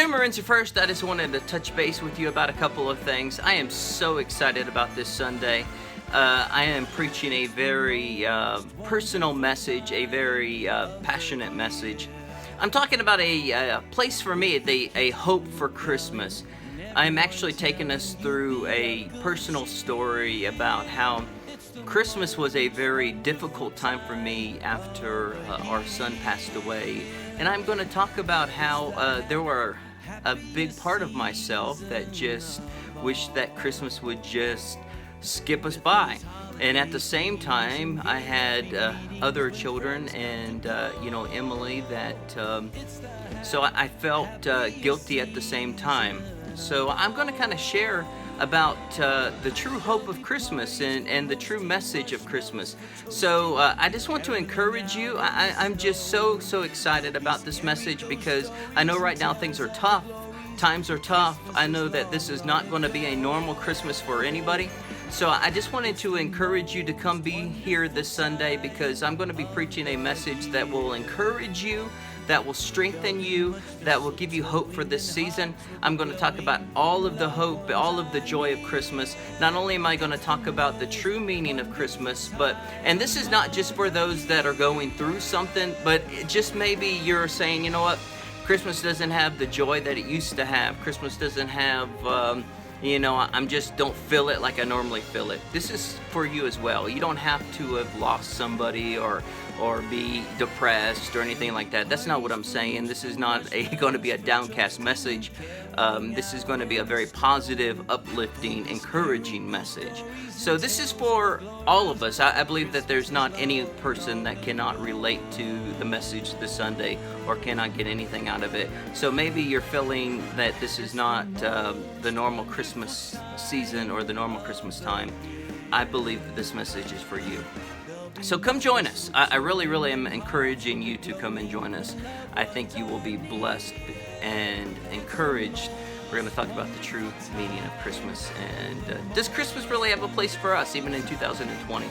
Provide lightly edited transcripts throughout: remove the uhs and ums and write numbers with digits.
Hey Morenci, first I just wanted to touch base with you about a couple of things. I am so excited about this Sunday. I am preaching a very personal message, a very passionate message. I'm talking about a place for me, a hope for Christmas. I'm actually taking us through a personal story about how Christmas was a very difficult time for me after our son passed away. And I'm going to talk about how there were a big part of myself that just wished that Christmas would just skip us by. And at the same time, I had other children and, Emily, that, so I felt guilty at the same time. So I'm going to kind of share about the true hope of Christmas and the true message of Christmas. So I just want to encourage you. I'm just so excited about this message because I know right now things are tough. Times are tough. I know that this is not going to be a normal Christmas for anybody. So I just wanted to encourage you to come be here this Sunday because I'm going to be preaching a message that will encourage you, that will strengthen you, that will give you hope for this season. I'm going to talk about all of the hope, all of the joy of Christmas. Not only am I going to talk about the true meaning of Christmas, and this is not just for those that are going through something, but just maybe you're saying, you know what, Christmas doesn't have the joy that it used to have. Christmas doesn't have, I'm just don't feel it like I normally feel it. This is for you as well. You don't have to have lost somebody or be depressed or anything like that. That's not what I'm saying. This is not going to be a downcast message. This is going to be a very positive, uplifting, encouraging message. So this is for all of us. I believe that there's not any person that cannot relate to the message this Sunday or cannot get anything out of it. So maybe you're feeling that this is not the normal Christmas season or the normal Christmas time. I believe that this message is for you. So come join us. I really am encouraging you to come and join us. I think you will be blessed and encouraged. We're going to talk about the true meaning of Christmas and does Christmas really have a place for us even in 2020?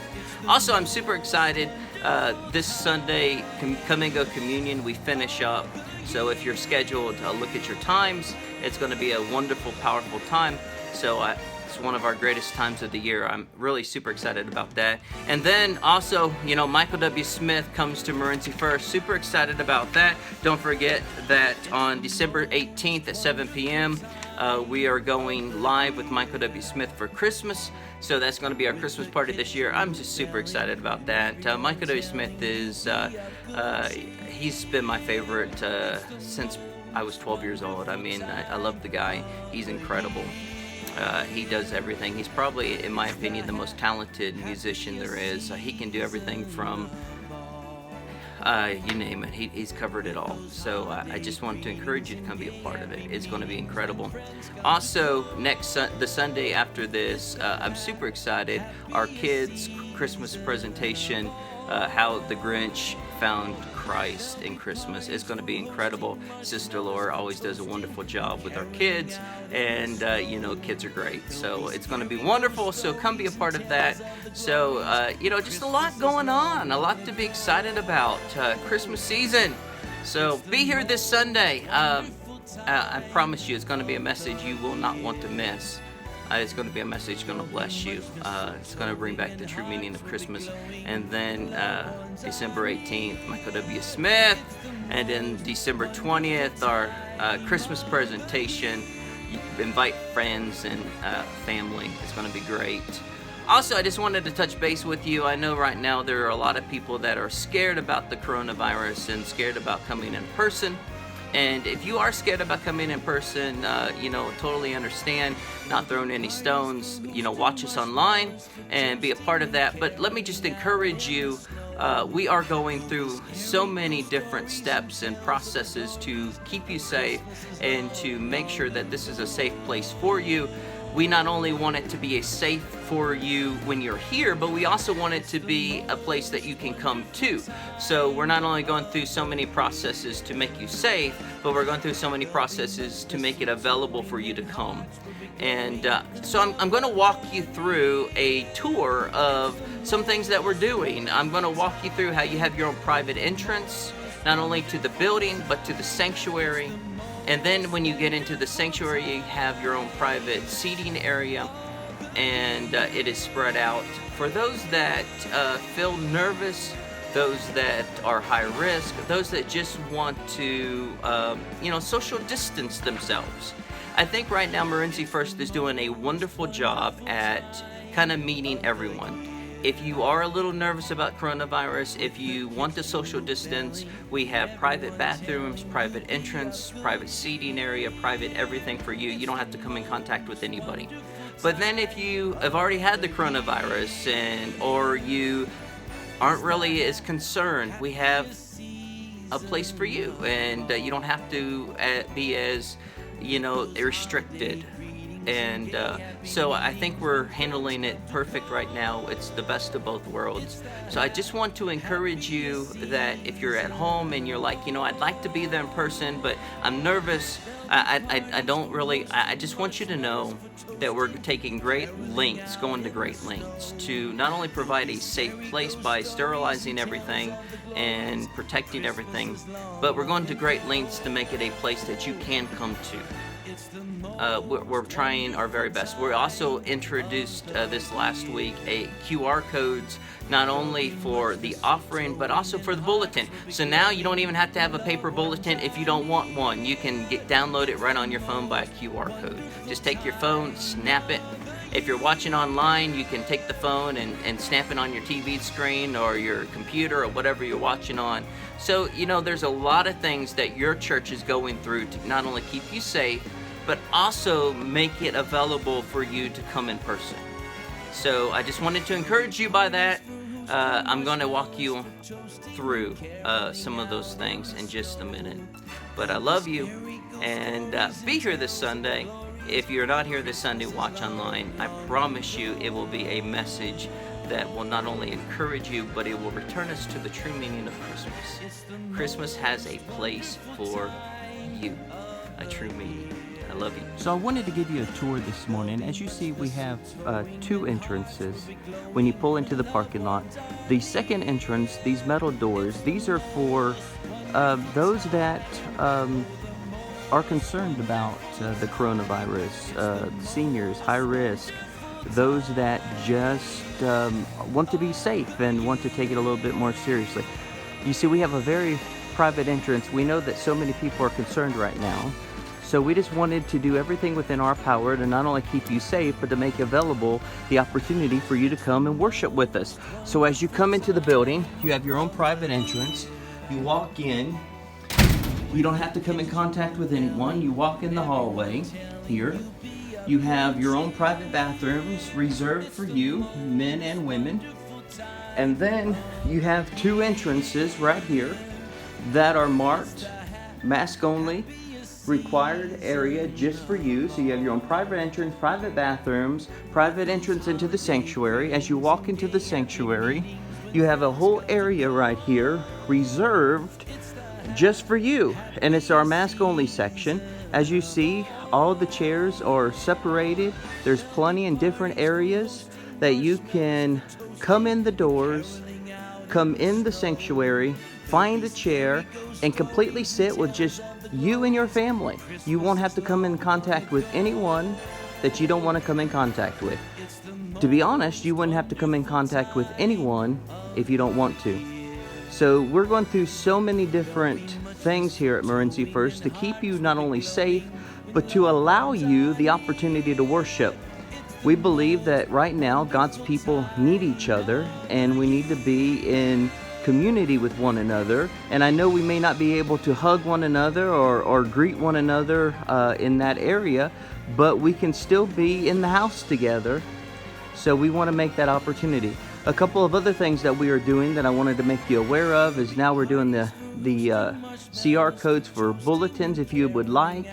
Also, I'm super excited. This Sunday, Come and Go Communion, we finish up. So if you're scheduled, look at your times. It's going to be a wonderful, powerful time. So it's one of our greatest times of the year. I'm really super excited about that. And then also, Michael W. Smith comes to Morenci first. Super excited about that. Don't forget that on December 18th at 7 p.m., we are going live with Michael W. Smith for Christmas. So that's going to be our Christmas party this year. I'm just super excited about that. Michael W. Smith is, he's been my favorite since I was 12 years old. I mean, I love the guy. He's incredible. He does everything. He's probably, in my opinion, the most talented musician there is. He can do everything from, you name it. He's covered it all. So I just want to encourage you to come be a part of it. It's going to be incredible. Also, the Sunday after this, I'm super excited. Our kids' Christmas presentation, How the Grinch Found Christ in Christmas. It's going to be incredible. Sister Laura always does a wonderful job with our kids, and kids are great. So it's going to be wonderful. So come be a part of that. So just a lot going on, a lot to be excited about. Christmas season. So be here this Sunday. I promise you, it's going to be a message you will not want to miss. It's going to be a message going to bless you. It's going to bring back the true meaning of Christmas. And then December 18th, Michael W. Smith. And then December 20th, our Christmas presentation. Invite friends and family. It's going to be great. Also, I just wanted to touch base with you. I know right now there are a lot of people that are scared about the coronavirus and scared about coming in person. And if you are scared about coming in person, totally understand, not throwing any stones, watch us online and be a part of that. But let me just encourage you, we are going through so many different steps and processes to keep you safe and to make sure that this is a safe place for you. We not only want it to be a safe for you when you're here, but we also want it to be a place that you can come to. So we're not only going through so many processes to make you safe, but we're going through so many processes to make it available for you to come. And so I'm going to walk you through a tour of some things that we're doing. I'm going to walk you through how you have your own private entrance, not only to the building, but to the sanctuary. And then when you get into the sanctuary, you have your own private seating area, and it is spread out. For those that feel nervous, those that are high risk, those that just want to, social distance themselves. I think right now Morenci First is doing a wonderful job at kind of meeting everyone. If you are a little nervous about coronavirus, if you want the social distance, we have private bathrooms, private entrance, private seating area, private everything for you. You don't have to come in contact with anybody. But then if you have already had the coronavirus or you aren't really as concerned, we have a place for you, and you don't have to be as, restricted. And so I think we're handling it perfect right now. It's the best of both worlds. So I just want to encourage you that if you're at home and you're like, I'd like to be there in person, but I'm nervous, I don't really, I just want you to know that we're taking going to great lengths to not only provide a safe place by sterilizing everything and protecting everything, but we're going to great lengths to make it a place that you can come to. We're trying our very best. We also introduced this last week a QR codes, not only for the offering but also for the bulletin. So now you don't even have to have a paper bulletin if you don't want one. You can download it right on your phone by a QR code. Just take your phone, snap it. If you're watching online, you can take the phone and snap it on your TV screen or your computer or whatever you're watching on. So, there's a lot of things that your church is going through to not only keep you safe, but also make it available for you to come in person. So I just wanted to encourage you by that. I'm going to walk you through some of those things in just a minute. But I love you, and be here this Sunday. If you're not here this Sunday, watch online. I promise you it will be a message that will not only encourage you, but it will return us to the true meaning of Christmas. Christmas has a place for you, a true meaning. I love you. So I wanted to give you a tour this morning. As you see, we have two entrances when you pull into the parking lot. The second entrance, these metal doors, these are for those that are concerned about the coronavirus, seniors, high risk, those that just want to be safe and want to take it a little bit more seriously. You see, we have a very private entrance. We know that so many people are concerned right now. So we just wanted to do everything within our power to not only keep you safe, but to make available the opportunity for you to come and worship with us. So as you come into the building, you have your own private entrance. You walk in. You don't have to come in contact with anyone. You walk in the hallway here. You have your own private bathrooms reserved for you, men and women. And then you have two entrances right here that are marked mask only, required area just for you. So you have your own private entrance, private bathrooms, private entrance into the sanctuary. As you walk into the sanctuary, you have a whole area right here reserved just for you, and it's our mask only section. As you see, all the chairs are separated. There's plenty in different areas that you can come in the doors, come in the sanctuary, find a chair, and completely sit with just you and your family. You won't have to come in contact with anyone that you don't want to come in contact with. To be honest, you wouldn't have to come in contact with anyone if you don't want to. So we're going through so many different things here at Morenci First to keep you not only safe, but to allow you the opportunity to worship. We believe that right now God's people need each other, and we need to be in community with one another. And I know we may not be able to hug one another or greet one another in that area, but we can still be in the house together. So we want to make that opportunity. A couple of other things that we are doing that I wanted to make you aware of is now we're doing the CR codes for bulletins if you would like,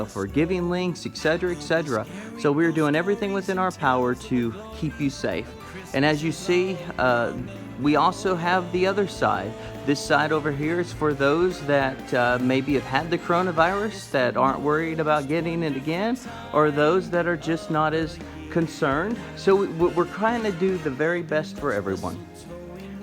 for giving links, etc., etc. So we're doing everything within our power to keep you safe. And as you see, we also have the other side. This side over here is for those that maybe have had the coronavirus, that aren't worried about getting it again, or those that are just not as concerned. So we're trying to do the very best for everyone,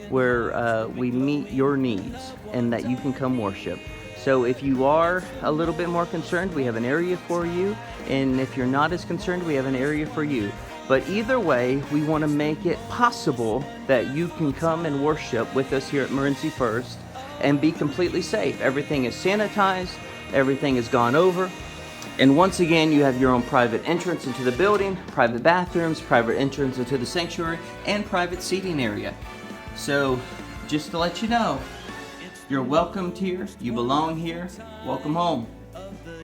where we meet your needs and that you can come worship. So if you are a little bit more concerned, we have an area for you. And if you're not as concerned, we have an area for you. But either way, we want to make it possible that you can come and worship with us here at Morenci First and be completely safe. Everything is sanitized, everything is gone over. And once again, you have your own private entrance into the building, private bathrooms, private entrance into the sanctuary, and private seating area. So just to let you know, you're welcomed here, you belong here, welcome home.